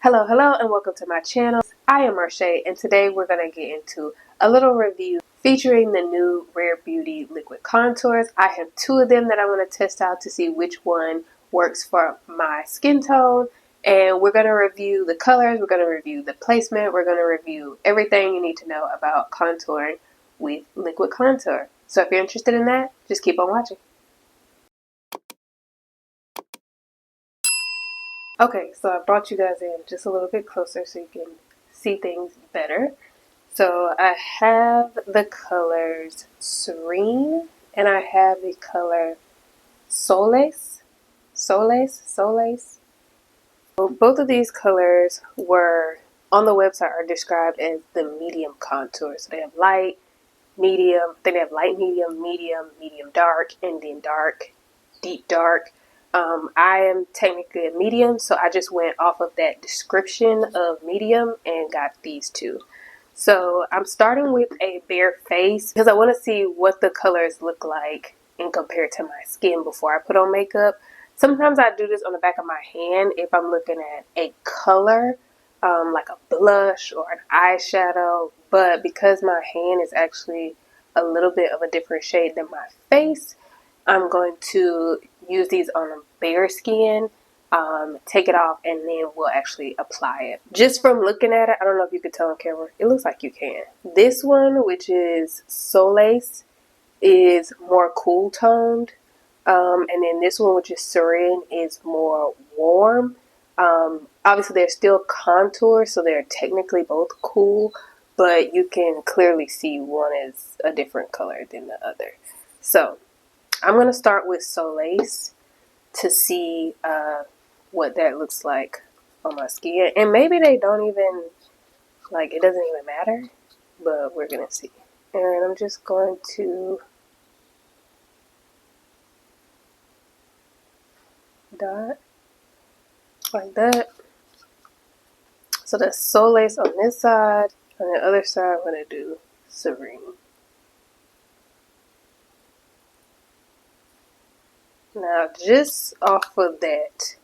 Hello, and welcome to my channel. I am Marche, and today we're going to get into a little review featuring the new Rare Beauty liquid contours. I have two of them that I want to test out to see which one works for my skin tone, and we're going to review the colors, we're going to review the placement, we're going to review everything you need to know about contouring with liquid contour. So if you're interested in that, just keep on watching. Okay, so I brought you guys in just a little bit closer so you can see things better. So I have the colors Serene and I have the color Solace. Solace. So both of these colors were on the website are described as the medium contour. So they have light, medium, then they have light, medium dark, and then dark, deep dark. I am technically a medium, so I just went off of that description of medium and got these two. So I'm starting with a bare face because I want to see what the colors look like in compared to my skin before I put on makeup. Sometimes I do this on the back of my hand if I'm looking at a color, like a blush or an eyeshadow. But because my hand is actually a little bit of a different shade than my face, I'm going to use these on a bare skin, take it off, and then we'll actually apply it. Just from looking at it, I don't know if you can tell on camera, it looks like you can. This one, which is Solace, is more cool toned. And then this one, which is Serene, is more warm. Obviously, they're still contour, so they're technically both cool, but you can clearly see one is a different color than the other. So I'm going to start with Solace to see what that looks like on my skin. And maybe they don't even, like, it doesn't even matter, but we're going to see. And I'm just going to dot like that. So that's Solace on this side. On the other side, I'm going to do Serene. Now, just off of that,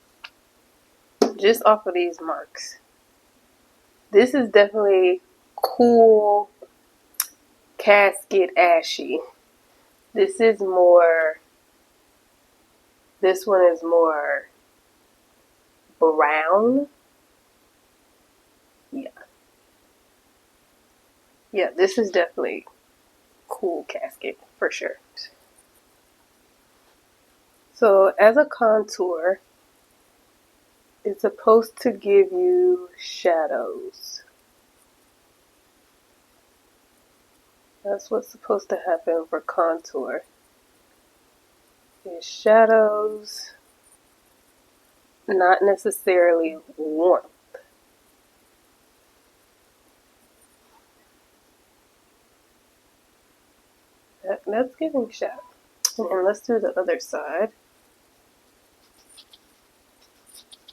just off of these marks, this is definitely cool, casket ashy. This is more, this one is more brown. Yeah, this is definitely cool casket for sure. So as a contour, it's supposed to give you shadows. That's what's supposed to happen for contour. Is shadows, not necessarily warmth. That's giving shadow. And let's do the other side.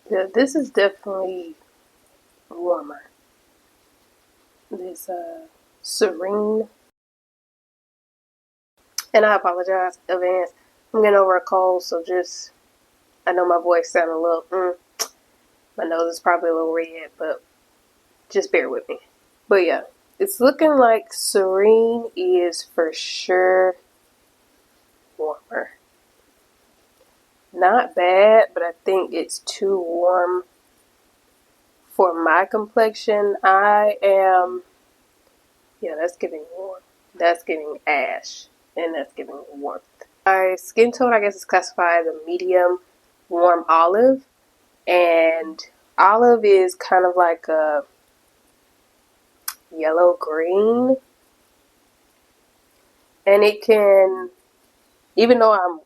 Yeah, this is definitely warmer. This Serene. And I apologize in advance. I'm getting over a cold, so just, I know my voice sounds a little, my nose is probably a little red, but just bear with me. But yeah, it's looking like Serene is for sure warmer. Not bad, but I think it's too warm for my complexion. Yeah, that's giving warm. That's giving ash, and that's giving warmth. My skin tone, I guess, is classified as a medium warm olive, and olive is kind of like a yellow green, and it can, even though I'm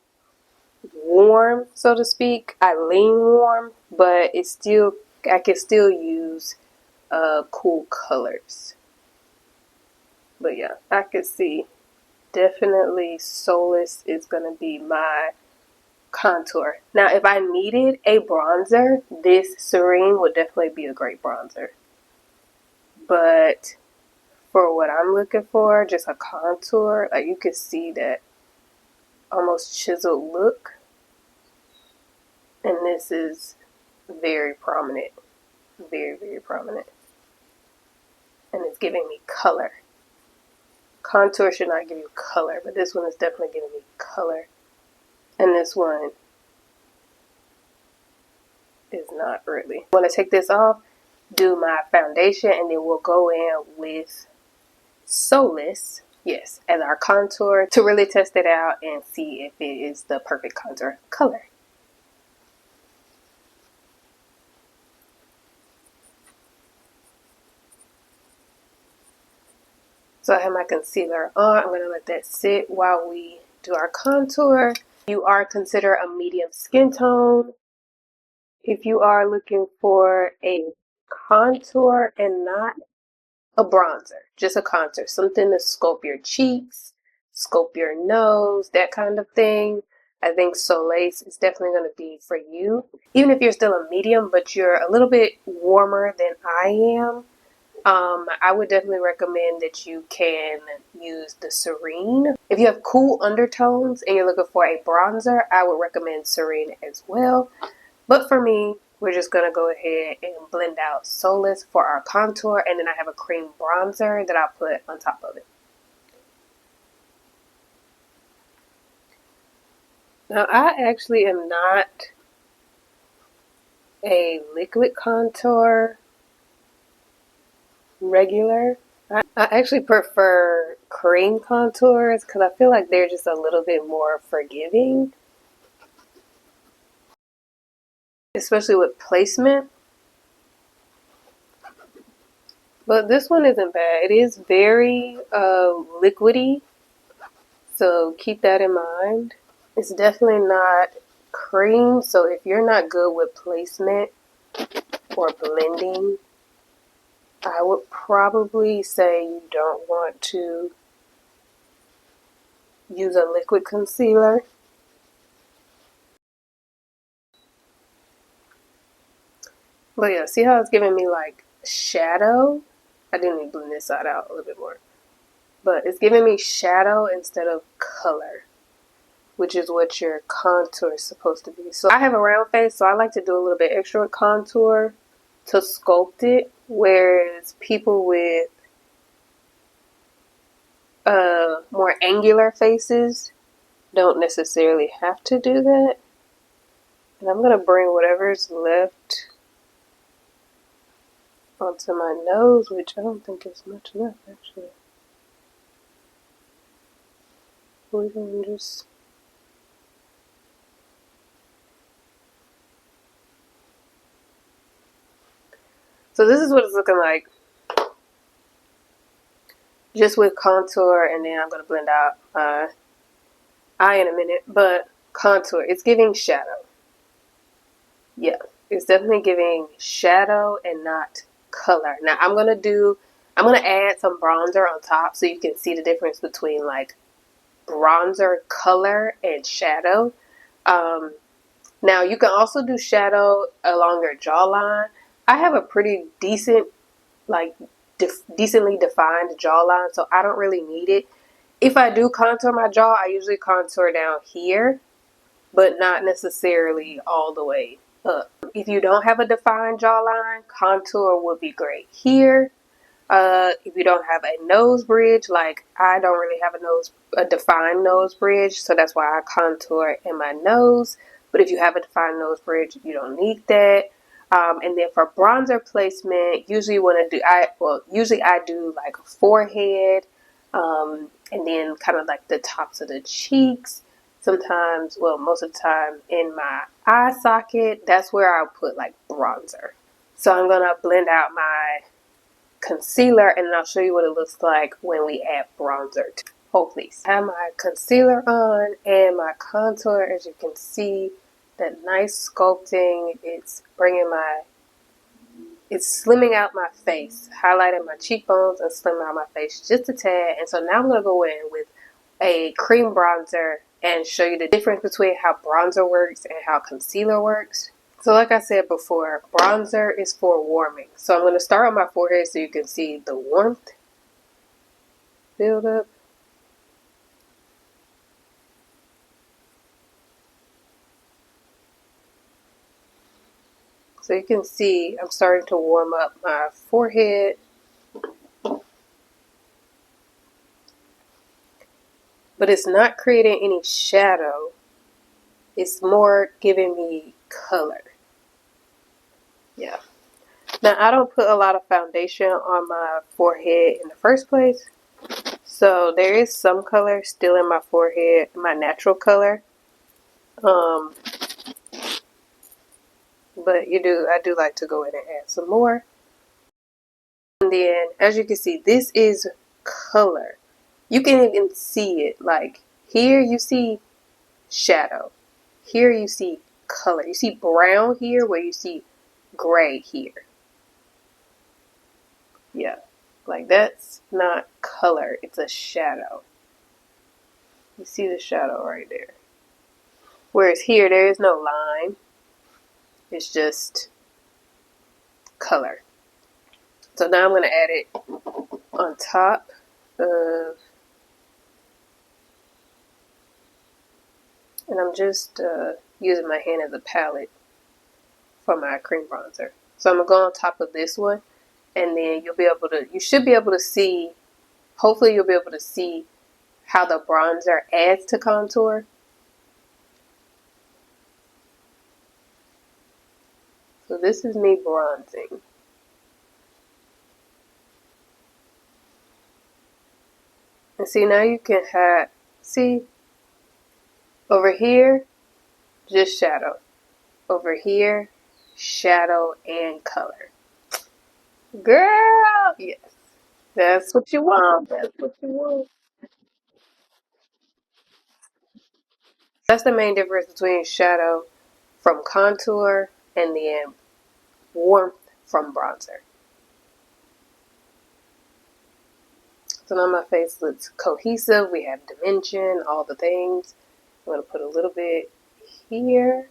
warm, so to speak, I lean warm, but it's still, I can still use cool colors. But yeah, I could see definitely Solace is gonna be my contour. Now, if I needed a bronzer, this Serene would definitely be a great bronzer. But for what I'm looking for, just a contour, like you can see that almost chiseled look. And this is very prominent. very, very prominent. And it's giving me color. Contour should not give you color, but this one is definitely giving me color. And this one is not really. I want to take this off, do my foundation, and then we'll go in with Solace, yes, as our contour to really test it out and see if it is the perfect contour color. So I have my concealer on. I'm going to let that sit while we do our contour. You are considered a medium skin tone. If you are looking for a contour and not a bronzer, just a contour, something to sculpt your cheeks, sculpt your nose, that kind of thing, I think Solace is definitely going to be for you. Even if you're still a medium, but you're a little bit warmer than I am, I would definitely recommend that you can use the Serene. If you have cool undertones and you're looking for a bronzer, I would recommend Serene as well. But for me, we're just going to go ahead and blend out Solace for our contour, and then I have a cream bronzer that I'll put on top of it. Now, I actually am not a liquid contour regular. I actually prefer cream contours because I feel like they're just a little bit more forgiving, especially with placement. But this one isn't bad. It is very liquidy, so keep that in mind. It's definitely not cream, so if you're not good with placement or blending, I would probably say you don't want to use a liquid concealer. But yeah, see how it's giving me like shadow? I didn't even blend this side out a little bit more. But it's giving me shadow instead of color, which is what your contour is supposed to be. So I have a round face, so I like to do a little bit extra contour to sculpt it, whereas people with more angular faces don't necessarily have to do that. And I'm going to bring whatever's left onto my nose, which I don't think is much left actually. We're going to just... So this is what it's looking like just with contour, and then I'm going to blend out my eye in a minute, but contour, it's giving shadow. Yeah, it's definitely giving shadow and not color. Now I'm going to add some bronzer on top so you can see the difference between like bronzer color and shadow. Now you can also do shadow along your jawline. I have a pretty decent, like decently defined jawline, so I don't really need it. If I do contour my jaw, I usually contour down here, but not necessarily all the way up. If you don't have a defined jawline, contour would be great here. If you don't have a nose bridge, like I don't really have a defined nose bridge, so that's why I contour in my nose. But if you have a defined nose bridge, you don't need that. And then for bronzer placement, usually I do like a forehead, and then kind of like the tops of the cheeks. Sometimes, well, most of the time in my eye socket, that's where I'll put like bronzer. So I'm gonna blend out my concealer, and I'll show you what it looks like when we add bronzer. Hopefully, I have my concealer on and my contour. As you can see, that nice sculpting. It's slimming out my face, highlighting my cheekbones and slimming out my face just a tad. And so now I'm gonna go in with a cream bronzer and show you the difference between how bronzer works and how concealer works. So like I said before, bronzer is for warming. So I'm going to start on my forehead so you can see the warmth build up. So you can see I'm starting to warm up my forehead. But it's not creating any shadow. It's more giving me color. Yeah. Now, I don't put a lot of foundation on my forehead in the first place. So there is some color still in my forehead, my natural color. But I do like to go in and add some more. And then, as you can see, this is color. You can even see it. Like, here you see shadow. Here you see color. You see brown here where you see gray here. Yeah. Like, that's not color. It's a shadow. You see the shadow right there. Whereas here, there is no line. It's just color. So now I'm going to add it on top of, and I'm just using my hand as a palette for my cream bronzer. So I'm going to go on top of this one, and then you should be able to see, hopefully you'll be able to see how the bronzer adds to contour. So this is me bronzing. And see, now you can see, over here, just shadow. Over here, shadow and color. Girl, yes. That's what you want. That's what you want. That's the main difference between shadow from contour and then warmth from bronzer. So now my face looks cohesive. We have dimension, all the things. I'm going to put a little bit here.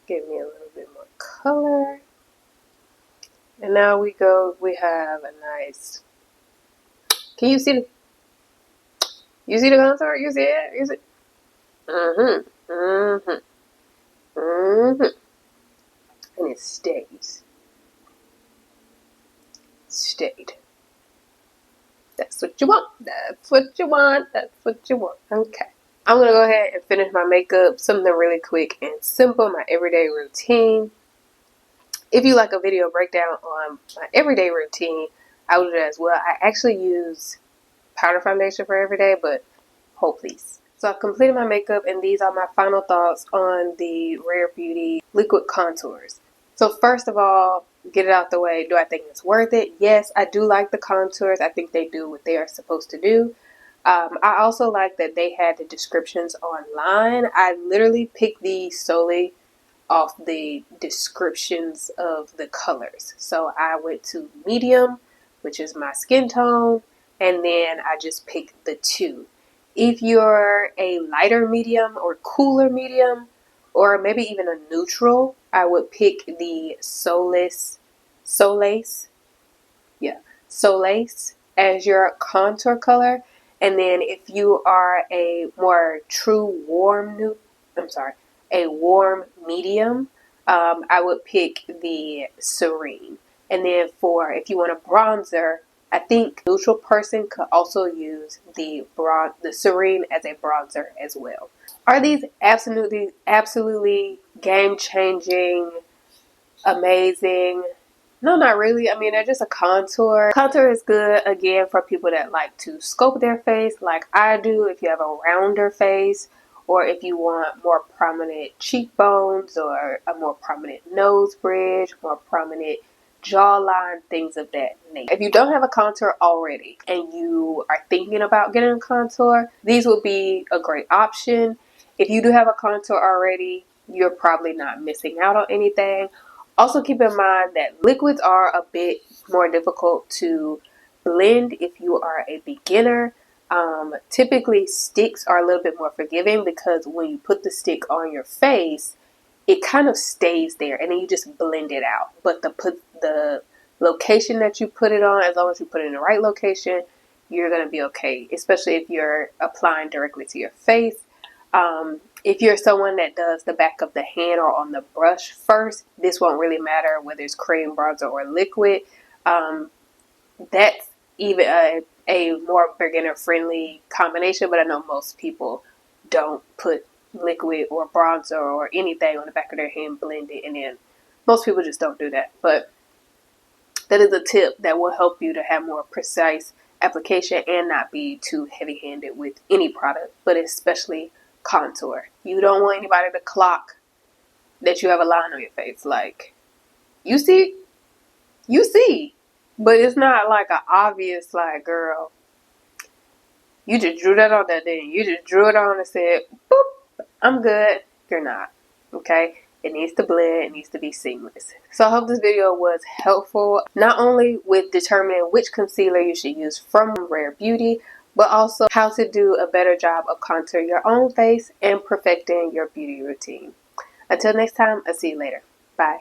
Give me a little bit more color. And now we have a nice, can you see the contour? You see it? You see? And it stays. Stayed. That's what you want. That's what you want. That's what you want. Okay. I'm going to go ahead and finish my makeup. Something really quick and simple. My everyday routine. If you like a video breakdown on my everyday routine, I will do that as well. I actually use powder foundation for every day, but hold please. So I've completed my makeup, and these are my final thoughts on the Rare Beauty liquid contours. So first of all, get it out the way. Do I think it's worth it? Yes, I do like the contours. I think they do what they are supposed to do. I also like that they had the descriptions online. I literally picked these solely off the descriptions of the colors. So I went to medium, which is my skin tone, and then I just picked the two. If you're a lighter medium or cooler medium, or maybe even a neutral, I would pick the Solace as your contour color. And then if you are a more true a warm medium, I would pick the Serene. And then if you want a bronzer, I think neutral person could also use the Serene as a bronzer as well. Are these absolutely game-changing, amazing? No, not really. I mean, they're just a contour. Contour is good, again, for people that like to sculpt their face like I do. If you have a rounder face, or if you want more prominent cheekbones, or a more prominent nose bridge, more prominent jawline, things of that nature. If you don't have a contour already and you are thinking about getting a contour, these would be a great option. If you do have a contour already, you're probably not missing out on anything. Also keep in mind that liquids are a bit more difficult to blend if you are a beginner. Typically sticks are a little bit more forgiving because when you put the stick on your face, it kind of stays there and then you just blend it out. But the location that you put it on, as long as you put it in the right location, you're going to be okay, especially if you're applying directly to your face. If you're someone that does the back of the hand or on the brush first, this won't really matter whether it's cream, bronzer, or liquid. That's even a more beginner friendly combination, but I know most people don't put liquid or bronzer or anything on the back of their hand, blend it, and then most people just don't do that. But that is a tip that will help you to have more precise application and not be too heavy handed with any product, but especially contour. You don't want anybody to clock that you have a line on your face. Like, you see, but it's not like an obvious, like, girl, you just drew that on that day. You just drew it on and said, boop, I'm good. You're not. Okay? It needs to blend. It needs to be seamless. So I hope this video was helpful, not only with determining which concealer you should use from Rare Beauty, but also how to do a better job of contouring your own face and perfecting your beauty routine. Until next time, I'll see you later. Bye.